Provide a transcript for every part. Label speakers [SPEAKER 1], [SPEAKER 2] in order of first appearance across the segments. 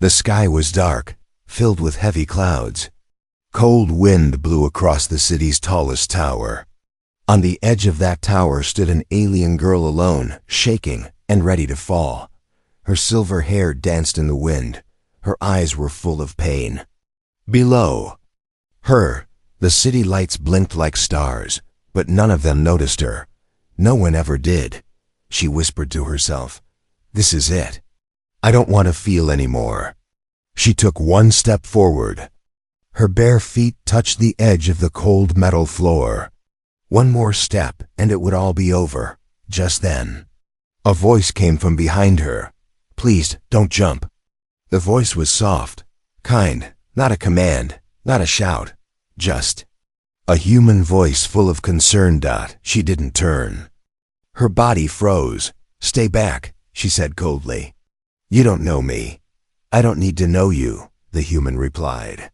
[SPEAKER 1] The sky was dark, filled with heavy clouds. Cold wind blew across the city's tallest tower. On the edge of that tower stood an alien girl alone, shaking and ready to fall. Her silver hair danced in the wind. Her eyes were full of pain. Below her, the city lights blinked like stars, but none of them noticed her. No one ever did. She whispered to herself, "This is it. I don't want to feel anymore." She took one step forward. Her bare feet touched the edge of the cold metal floor. One more step and it would all be over. Just then, a voice came from behind her. "Please, don't jump." The voice was soft, kind, not a command, not a shout, just a human voice full of concern. She didn't turn. Her body froze. "Stay back," she said coldly. "You don't know me." "I don't need to know you," the human replied.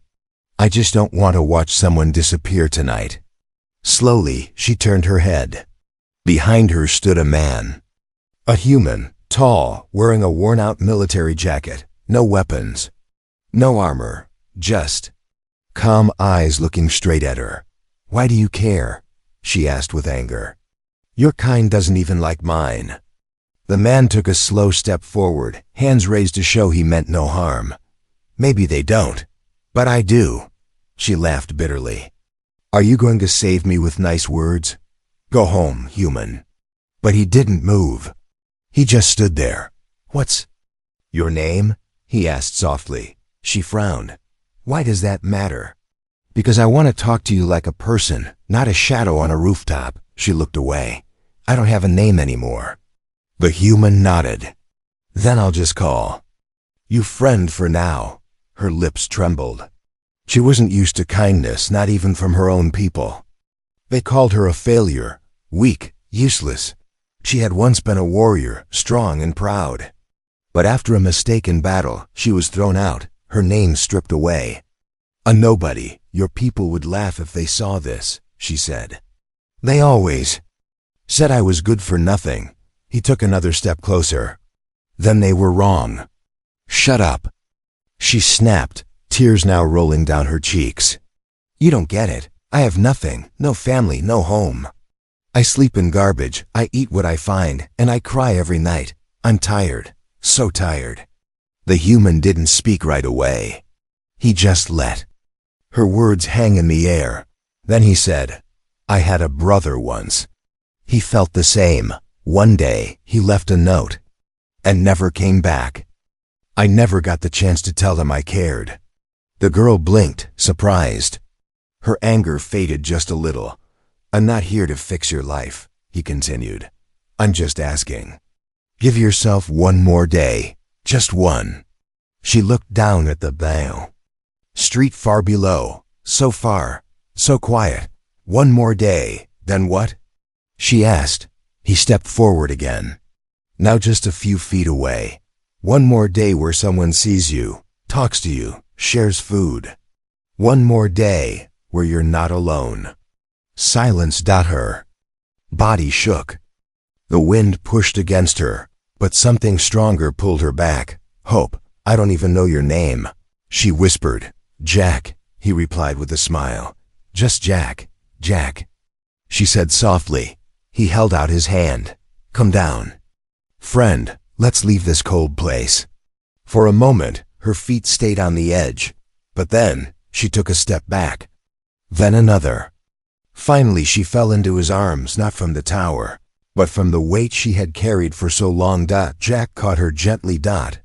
[SPEAKER 1] "I just don't want to watch someone disappear tonight." Slowly, she turned her head. Behind her stood a man. A human, tall, wearing a worn-out military jacket, no weapons, no armor, just calm eyes looking straight at her. "Why do you care?" she asked with anger. "Your kind doesn't even like mine." The man took a slow step forward, hands raised to show he meant no harm. "Maybe they don't, but I do." She laughed bitterly. "Are you going to save me with nice words? Go home, human." But he didn't move. He just stood there. "What's your name?" he asked softly. She frowned. "Why does that matter?" "Because I want to talk to you like a person, not a shadow on a rooftop." She looked away. "I don't have a name anymore." The human nodded. "Then I'll just call you friend for now." Her lips trembled. She wasn't used to kindness, not even from her own people. They called her a failure, weak, useless. She had once been a warrior, strong and proud. But after a mistake in battle, she was thrown out, her name stripped away. "A nobody. Your people would laugh if they saw this," she said. "They always said I was good for nothing." He took another step closer. "Then they were wrong." "Shut up," she snapped, tears now rolling down her cheeks. "You don't get it. I have nothing, no family, no home. I sleep in garbage, I eat what I find, and I cry every night. I'm tired, so tired." The human didn't speak right away. He just let her words hang in the air. Then he said, "I had a brother once." He felt the same. One day, he left a note and never came back. I never got the chance to tell him I cared. The girl blinked, surprised. Her anger faded just a little. "I'm not here to fix your life," he continued. "I'm just asking. Give yourself one more day, just one." She looked down at the street far below, so far, so quiet. "One more day, then what?" she asked. He stepped forward again. "Now just a few feet away. One more day where someone sees you, talks to you, shares food. One more day where you're not alone." Silence. Her body shook. The wind pushed against her, but something stronger pulled her back. "Hope, I don't even know your name," she whispered. "Jack," he replied with a smile. "Just Jack, Jack," she said softly. He held out his hand. "Come down. Friend, let's leave this cold place." For a moment, her feet stayed on the edge, but then she took a step back. Then another. Finally, she fell into his arms, not from the tower, but from the weight she had carried for so long. Jack caught her gently.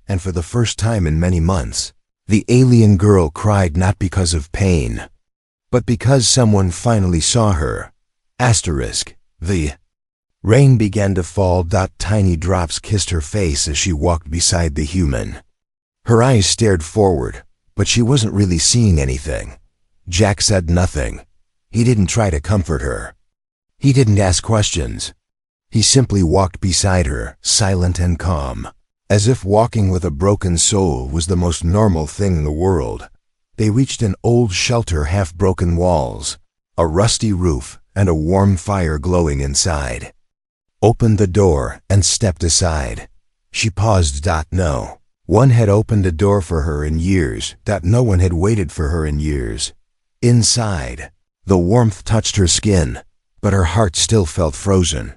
[SPEAKER 1] And for the first time in many months, the alien girl cried not because of pain, but because someone finally saw her. The rain began to fall. Tiny drops kissed her face as she walked beside the human. Her eyes stared forward, but she wasn't really seeing anything. Jack said nothing. He didn't try to comfort her. He didn't ask questions. He simply walked beside her, silent and calm, as if walking with a broken soul was the most normal thing in the world. They reached an old shelter, half-broken walls, a rusty roof, and a warm fire glowing inside. Opened the door and stepped aside. She paused. No. One had opened a door for her in years, that no one had waited for her in years. Inside, the warmth touched her skin, but her heart still felt frozen.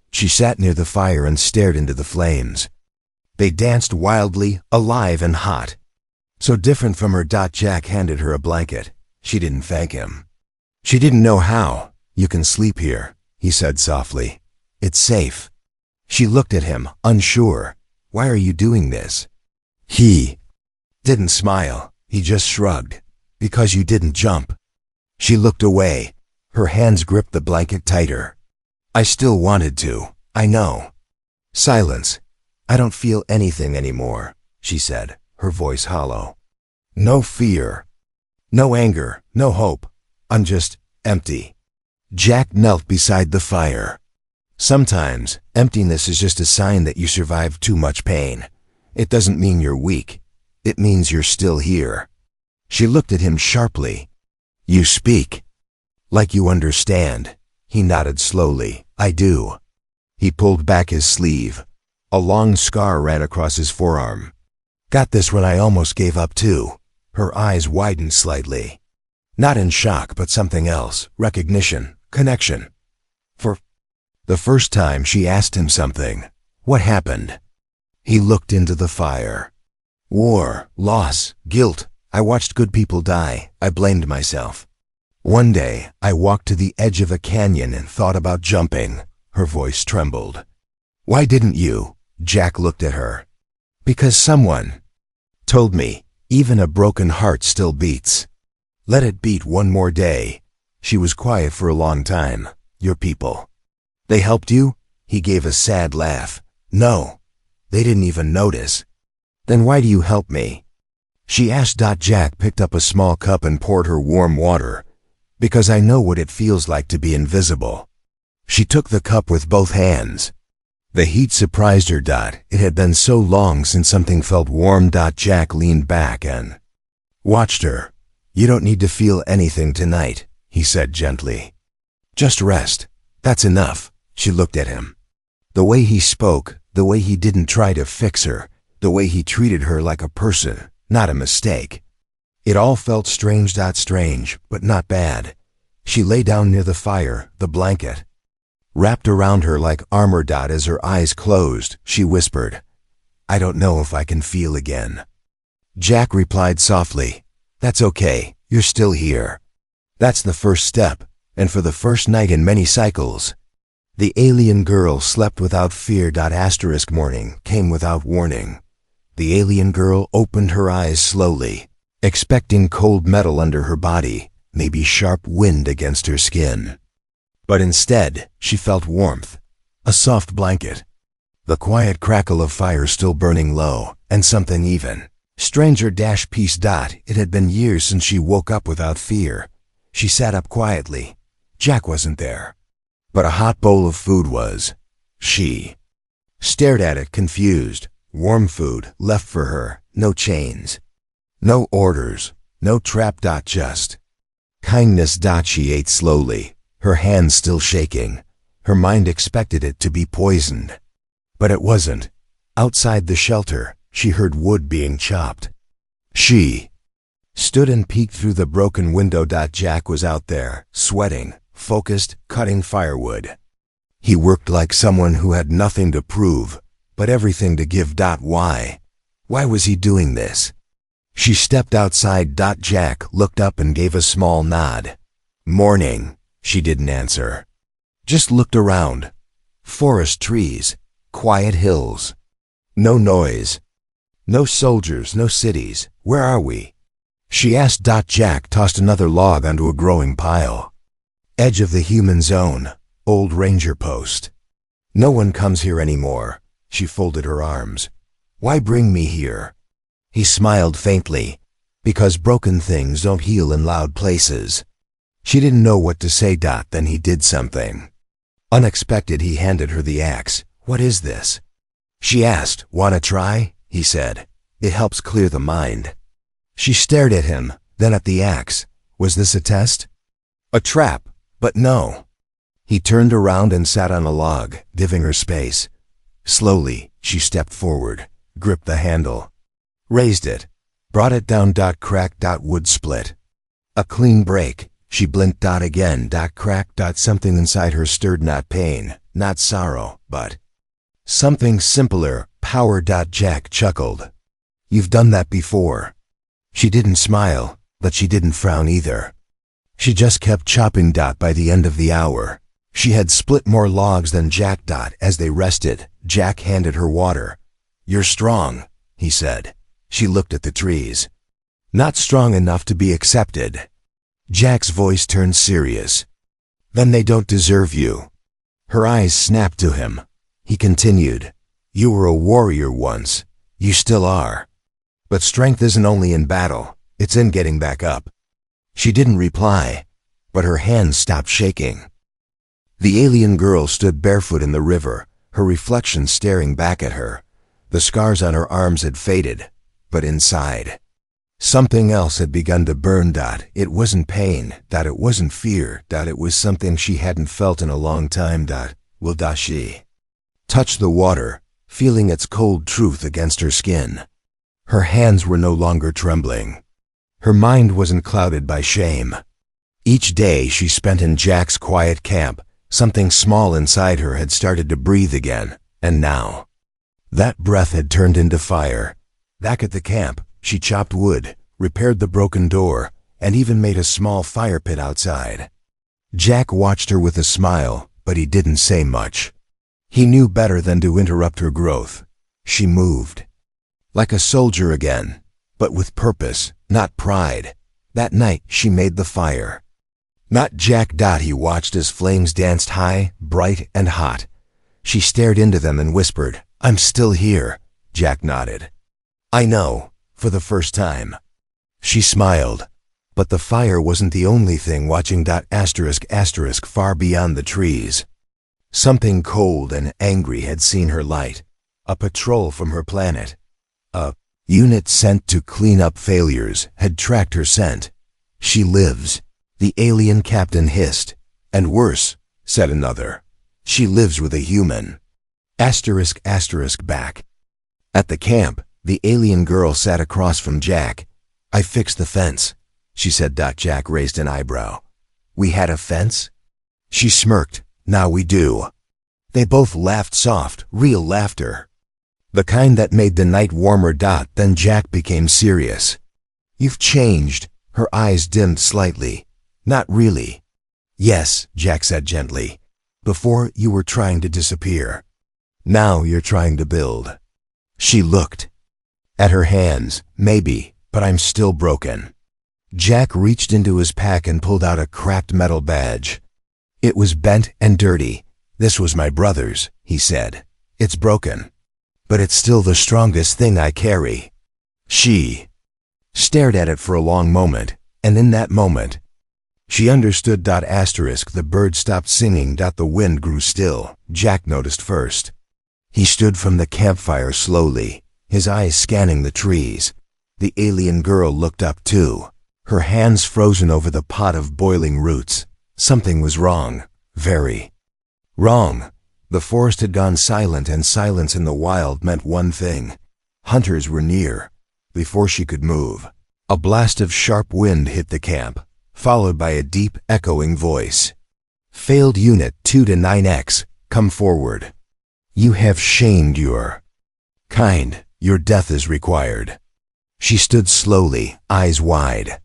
[SPEAKER 1] She sat near the fire and stared into the flames. They danced wildly, alive and hot. So different from her. Jack handed her a blanket. She didn't thank him. She didn't know how. "You can sleep here," he said softly. "It's safe." She looked at him, unsure. "Why are you doing this?" He didn't smile. He just shrugged. "Because you didn't jump." She looked away. Her hands gripped the blanket tighter. "I still wanted to. I know." Silence. "I don't feel anything anymore," she said, her voice hollow. "No fear. No anger. No hope. I'm just empty." Jack knelt beside the fire. Sometimes, emptiness is just a sign that you survived too much pain. It doesn't mean you're weak. It means you're still here. She looked at him sharply. "You speak. Like you understand." He nodded slowly. "I do." He pulled back his sleeve. A long scar ran across his forearm. "Got this when I almost gave up too." Her eyes widened slightly. Not in shock, but something else. Recognition. Connection. For the first time, she asked him something. "What happened?" He looked into the fire. "War, loss, guilt. I watched good people die. I blamed myself. One day, I walked to the edge of a canyon and thought about jumping." Her voice trembled. "Why didn't you?" Jack looked at her. "Because someone told me, even a broken heart still beats. Let it beat one more day." She was quiet for a long time. "Your people. They helped you?" He gave a sad laugh. "No. They didn't even notice." "Then why do you help me?" she asked. Jack picked up a small cup and poured her warm water. "Because I know what it feels like to be invisible." She took the cup with both hands. The heat surprised her. It had been so long since something felt warm. Jack leaned back and watched her. "You don't need to feel anything tonight," he said gently. "Just rest. That's enough." She looked at him. The way he spoke, the way he didn't try to fix her, the way he treated her like a person, not a mistake. It all felt strange. Strange, but not bad. She lay down near the fire, the blanket wrapped around her like armor. As her eyes closed, she whispered, "I don't know if I can feel again." Jack replied softly, "That's okay. You're still here. That's the first step, and for the first night in many cycles." The alien girl slept without fear. Morning came without warning. The alien girl opened her eyes slowly, expecting cold metal under her body, maybe sharp wind against her skin. But instead, she felt warmth, a soft blanket, the quiet crackle of fire still burning low, and something even stranger. Peace. It had been years since she woke up without fear. She sat up quietly. Jack wasn't there, but a hot bowl of food was. She stared at it, confused. Warm food, left for her, no chains, no orders, no trap. Just kindness. She ate slowly, her hands still shaking. Her mind expected it to be poisoned, but it wasn't. Outside the shelter, she heard wood being chopped. She stood and peeked through the broken window. Jack was out there, sweating, focused, cutting firewood. He worked like someone who had nothing to prove, but everything to give. Why? Why was he doing this? She stepped outside. Jack looked up and gave a small nod. "Morning." She didn't answer, just looked around. Forest, trees, quiet hills. No noise. No soldiers, no cities. "Where are we?" she asked. Jack tossed another log onto a growing pile. "Edge of the human zone, old ranger post. No one comes here anymore." She folded her arms. "Why bring me here?" He smiled faintly. "Because broken things don't heal in loud places." She didn't know what to say. Then he did something unexpected. He handed her the axe. "What is this?" she asked. "Wanna try?" he said. "It helps clear the mind." She stared at him, then at the axe. Was this a test? A trap? But no. He turned around and sat on a log, giving her space. Slowly, she stepped forward, gripped the handle. Raised it. Brought it down. Crack. Wood split. A clean break. She blinked. Again. Crack. Something inside her stirred. Not pain, not sorrow, but something simpler. Power. Jack chuckled. You've done that before. She didn't smile, but she didn't frown either. She just kept chopping. By the end of the hour, she had split more logs than Jack. As they rested, Jack handed her water. You're strong, he said. She looked at the trees. Not strong enough to be accepted. Jack's voice turned serious. Then they don't deserve you. Her eyes snapped to him. He continued. You were a warrior once. You still are. But strength isn't only in battle, it's in getting back up. She didn't reply, but her hands stopped shaking. The alien girl stood barefoot in the river, her reflection staring back at her. The scars on her arms had faded, but inside, something else had begun to burn. It wasn't pain, it wasn't fear, it was something she hadn't felt in a long time. Will she touched the water, feeling its cold truth against her skin. Her hands were no longer trembling. Her mind wasn't clouded by shame. Each day she spent in Jack's quiet camp, something small inside her had started to breathe again, and now, that breath had turned into fire. Back at the camp, she chopped wood, repaired the broken door, and even made a small fire pit outside. Jack watched her with a smile, but he didn't say much. He knew better than to interrupt her growth. She moved. Like a soldier again, but with purpose, not pride. That night she made the fire. Not Jack. He watched as flames danced high, bright, and hot. She stared into them and whispered, I'm still here. Jack nodded. I know, for the first time. She smiled. But the fire wasn't the only thing watching. Far beyond the trees. Something cold and angry had seen her light. A patrol from her planet. A unit sent to clean up failures had tracked her scent. She lives, the alien captain hissed. And worse, said another. She lives with a human. Back. At the camp, the alien girl sat across from Jack. I fixed the fence, she said. Jack raised an eyebrow. We had a fence? She smirked. Now we do. They both laughed soft, real laughter. The kind that made the night warmer. Then Jack became serious. You've changed. Her eyes dimmed slightly. Not really. Yes, Jack said gently. Before you were trying to disappear. Now you're trying to build. She looked. At her hands, maybe, but I'm still broken. Jack reached into his pack and pulled out a cracked metal badge. It was bent and dirty. This was my brother's, he said. It's broken. But it's still the strongest thing I carry. She stared at it for a long moment, and in that moment, she understood. The bird stopped singing. The wind grew still. Jack noticed first. He stood from the campfire slowly, his eyes scanning the trees. The alien girl looked up too, her hands frozen over the pot of boiling roots. Something was wrong, very wrong. The forest had gone silent, and silence in the wild meant one thing. Hunters were near. Before she could move, a blast of sharp wind hit the camp, followed by a deep, echoing voice. Failed Unit 2 to 9X, come forward. You have shamed your kind. Your death is required. She stood slowly, eyes wide.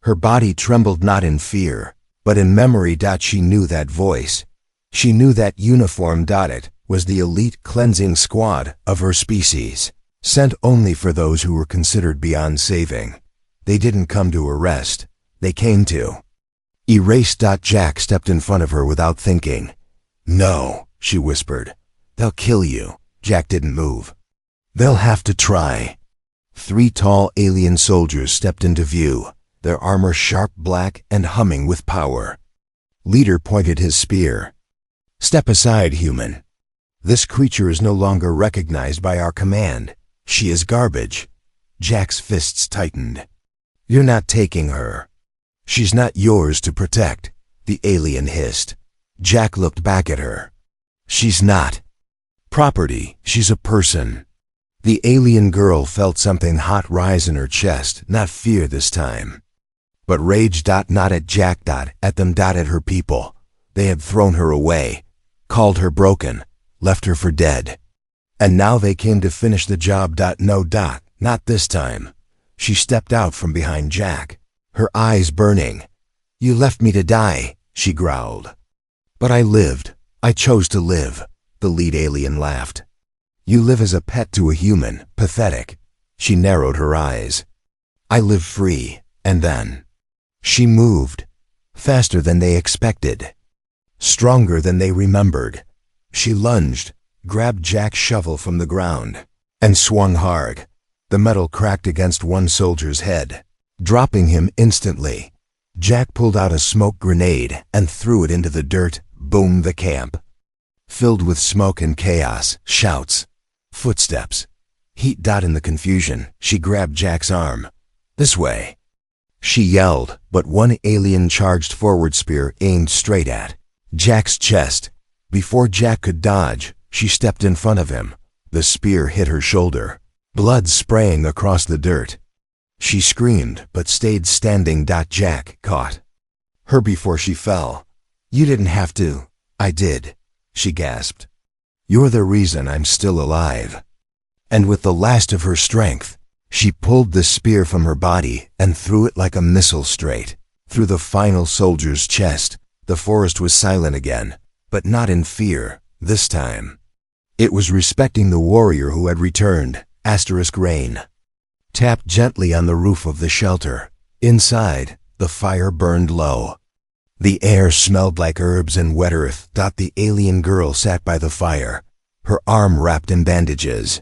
[SPEAKER 1] Her body trembled not in fear, but in memory. She knew that voice. She knew that uniform. It was the elite cleansing squad of her species, sent only for those who were considered beyond saving. They didn't come to arrest. They came to erase. Jack stepped in front of her without thinking. No, she whispered. They'll kill you. Jack didn't move. They'll have to try. 3 tall alien soldiers stepped into view, their armor sharp black and humming with power. Leader pointed his spear. Step aside, human. This creature is no longer recognized by our command. She is garbage. Jack's fists tightened. You're not taking her. She's not yours to protect, the alien hissed. Jack looked back at her. She's not property. She's a person. The alien girl felt something hot rise in her chest, not fear this time, but rage. Not at Jack. At them. At her people. They had thrown her away, called her broken, left her for dead. And now they came to finish the job. No. Not this time. She stepped out from behind Jack, her eyes burning. You left me to die, she growled. But I lived. I chose to live, the lead alien laughed. You live as a pet to a human, pathetic. She narrowed her eyes. I live free, and then. She moved, faster than they expected, stronger than they remembered. She lunged, grabbed Jack's shovel from the ground, and swung hard. The metal cracked against one soldier's head, dropping him instantly. Jack pulled out a smoke grenade and threw it into the dirt. Boom! The camp, filled with smoke and chaos, shouts, footsteps, heat. In the confusion, she grabbed Jack's arm. This way, she yelled, but one alien charged forward, spear aimed straight at Jack's chest. Before Jack could dodge, she stepped in front of him. The spear hit her shoulder, blood spraying across the dirt. She screamed, but stayed standing. Jack caught her before she fell. You didn't have to. I did, she gasped. You're the reason I'm still alive. And with the last of her strength, she pulled the spear from her body and threw it like a missile straight through the final soldier's chest. The forest was silent again, but not in fear this time. It was respecting the warrior who had returned. Rain tapped gently on the roof of the shelter. Inside, the fire burned low. The air smelled like herbs and wet earth. The alien girl sat by the fire, her arm wrapped in bandages.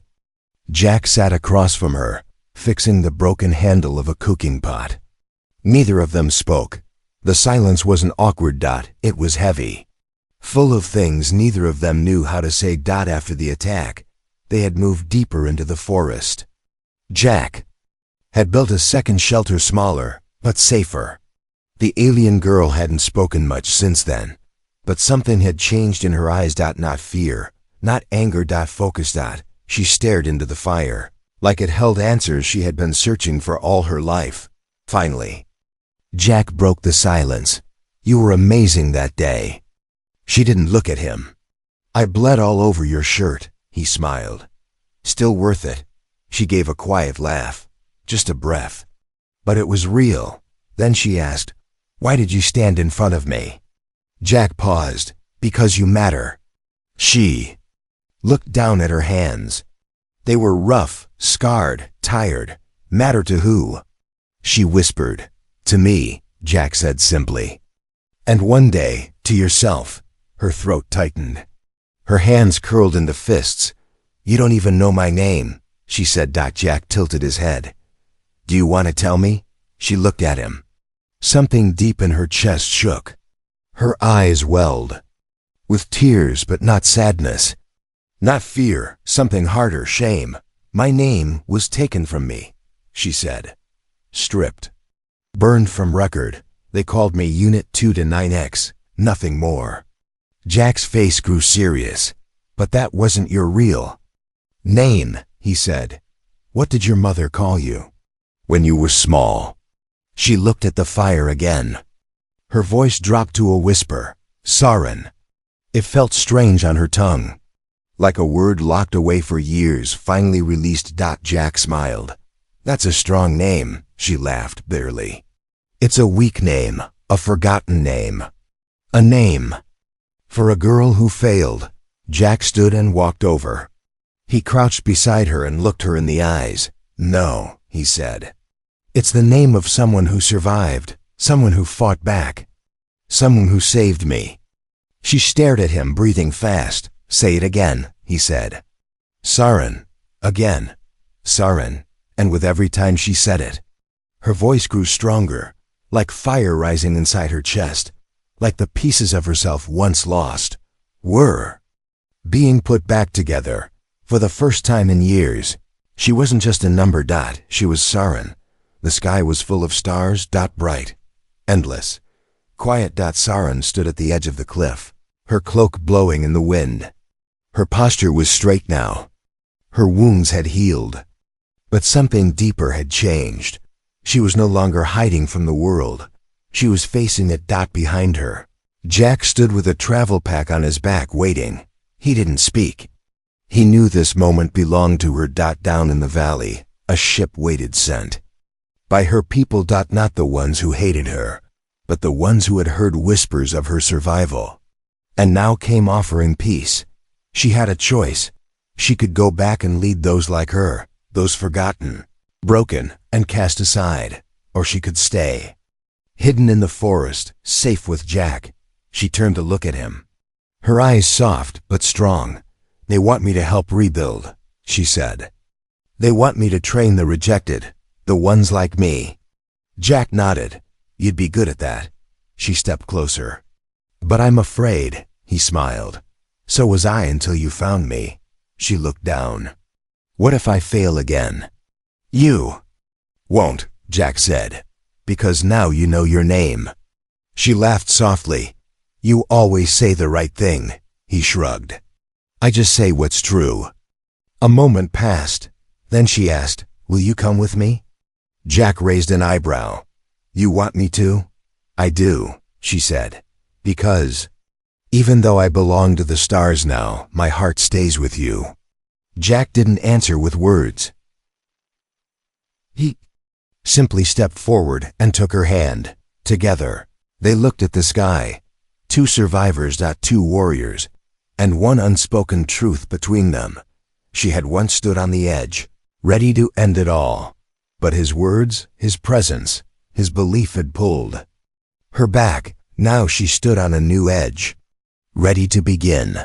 [SPEAKER 1] Jack sat across from her, fixing the broken handle of a cooking pot. Neither of them spoke. The silence wasn't awkward. It was heavy, full of things neither of them knew how to say. After the attack, they had moved deeper into the forest. Jack had built a second shelter, smaller, but safer. The alien girl hadn't spoken much since then, but something had changed in her eyes. Not fear, not anger. Focus. She stared into the fire, like it held answers she had been searching for all her life. Finally, Jack broke the silence. You were amazing that day. She didn't look at him. I bled all over your shirt, he smiled. Still worth it. She gave a quiet laugh, just a breath. But it was real. Then she asked, why did you stand in front of me? Jack paused. Because you matter. She looked down at her hands. They were rough, scarred, tired. Matter to who? She whispered. To me, Jack said simply. And one day, to yourself. Her throat tightened. Her hands curled into fists. You don't even know my name, she said. Jack tilted his head. Do you want to tell me? She looked at him. Something deep in her chest shook. Her eyes welled, with tears but not sadness. Not fear, something harder, shame. My name was taken from me, she said. Stripped. Burned from record. They called me Unit 2 to 9X, nothing more. Jack's face grew serious. But that wasn't your real name, he said. What did your mother call you when you were small? She looked at the fire again. Her voice dropped to a whisper. Saren. It felt strange on her tongue, like a word locked away for years, finally released. Jack smiled. That's a strong name, she laughed bitterly. It's a weak name, a forgotten name. A name for a girl who failed. Jack stood and walked over. He crouched beside her and looked her in the eyes. No, he said. It's the name of someone who survived, someone who fought back, someone who saved me. She stared at him, breathing fast. Say it again, he said. Saren. Again. Saren. And with every time she said it, her voice grew stronger, like fire rising inside her chest, like the pieces of herself once lost were being put back together for the first time in years. She wasn't just a number. She was Saren. The sky was full of stars. Bright, endless, quiet. Saren stood at the edge of the cliff, her cloak blowing in the wind. Her posture was straight now, Her wounds had healed. But something deeper had changed. She was no longer hiding from the world. She was facing it behind her. Jack stood with a travel pack on his back waiting. He didn't speak. He knew this moment belonged to her. Down in the valley, a ship waited sent. By her people. Not the ones who hated her, but the ones who had heard whispers of her survival. And now came offering peace. She had a choice. She could go back and lead those like her, those forgotten, broken, and cast aside, or she could stay. Hidden in the forest, safe with Jack, she turned to look at him. Her eyes soft but strong. They want me to help rebuild, she said. They want me to train the rejected, the ones like me. Jack nodded. You'd be good at that. She stepped closer. But I'm afraid, he smiled. So was I until you found me. She looked down. What if I fail again? You won't, Jack said, because now you know your name. She laughed softly. You always say the right thing, he shrugged. I just say what's true. A moment passed. Then she asked, will you come with me? Jack raised an eyebrow. You want me to? I do, she said, because even though I belong to the stars now, my heart stays with you. Jack didn't answer with words. He simply stepped forward and took her hand. Together, they looked at the sky. Two survivors, two warriors, and one unspoken truth between them. She had once stood on the edge, ready to end it all. But his words, his presence, his belief had pulled her back. Now she stood on a new edge, ready to begin.